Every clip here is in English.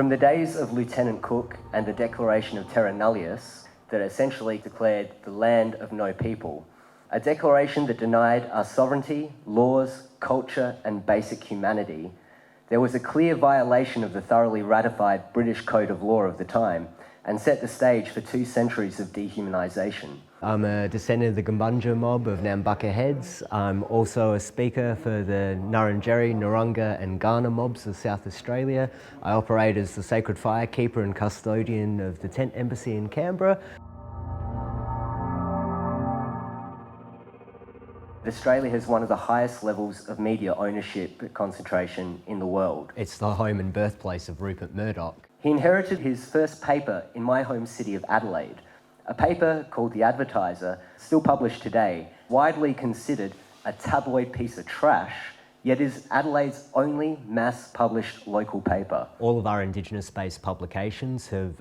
From the days of Lieutenant Cook and the Declaration of Terra Nullius that essentially declared the land of no people, a declaration that denied our sovereignty, laws, culture and basic humanity, there was a clear violation of the thoroughly ratified British Code of Law of the time and set the stage for 2 centuries of dehumanisation. I'm a descendant of the Gumbunja mob of Nambucca Heads. I'm also a speaker for the Nurrunjeri, Narunga and Ghana mobs of South Australia. I operate as the Sacred Fire Keeper and Custodian of the Tent Embassy in Canberra. Australia has one of the highest levels of media ownership concentration in the world. It's the home and birthplace of Rupert Murdoch. He inherited his first paper in my home city of Adelaide, a paper called The Advertiser, still published today, widely considered a tabloid piece of trash, yet is Adelaide's only mass-published local paper. All of our Indigenous-based publications have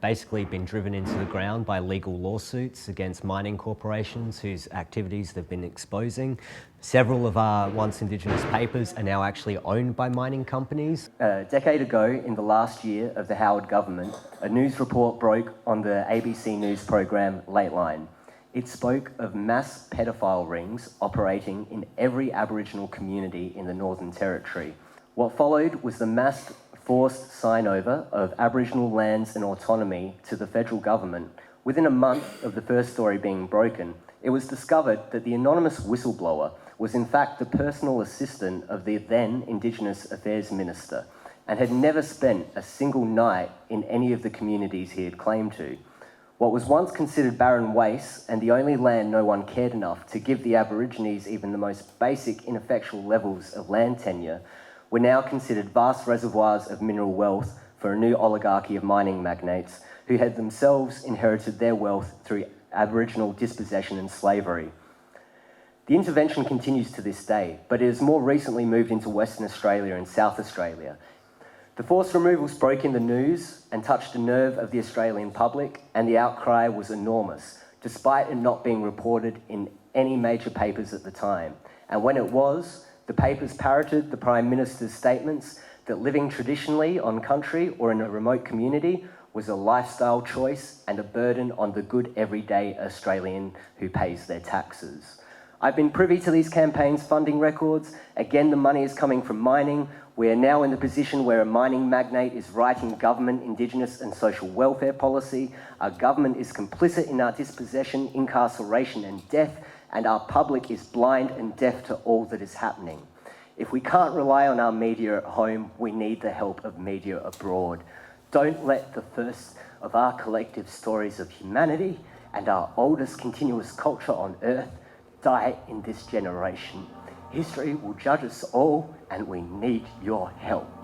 basically been driven into the ground by legal lawsuits against mining corporations whose activities they've been exposing. Several of our once Indigenous papers are now actually owned by mining companies. A decade ago, in the last year of the Howard government, a news report broke on the ABC News program Lateline. It spoke of mass pedophile rings operating in every Aboriginal community in the Northern Territory. What followed was the mass forced sign-over of Aboriginal lands and autonomy to the federal government. Within a month of the first story being broken, it was discovered that the anonymous whistleblower was in fact the personal assistant of the then Indigenous Affairs Minister and had never spent a single night in any of the communities he had claimed to. What was once considered barren wastes and the only land no one cared enough to give the Aborigines even the most basic ineffectual levels of land tenure were now considered vast reservoirs of mineral wealth for a new oligarchy of mining magnates who had themselves inherited their wealth through Aboriginal dispossession and slavery. The intervention continues to this day, but it has more recently moved into Western Australia and South Australia. The forced removals broke in the news and touched the nerve of the Australian public, and the outcry was enormous, despite it not being reported in any major papers at the time. And when it was, the papers parroted the Prime Minister's statements that living traditionally on country or in a remote community was a lifestyle choice and a burden on the good everyday Australian who pays their taxes. I've been privy to these campaigns' funding records. Again, the money is coming from mining. We are now in the position where a mining magnate is writing government, Indigenous and social welfare policy. Our government is complicit in our dispossession, incarceration and death, and our public is blind and deaf to all that is happening. If we can't rely on our media at home, we need the help of media abroad. Don't let the first of our collective stories of humanity and our oldest continuous culture on earth die in this generation. History will judge us all, and we need your help.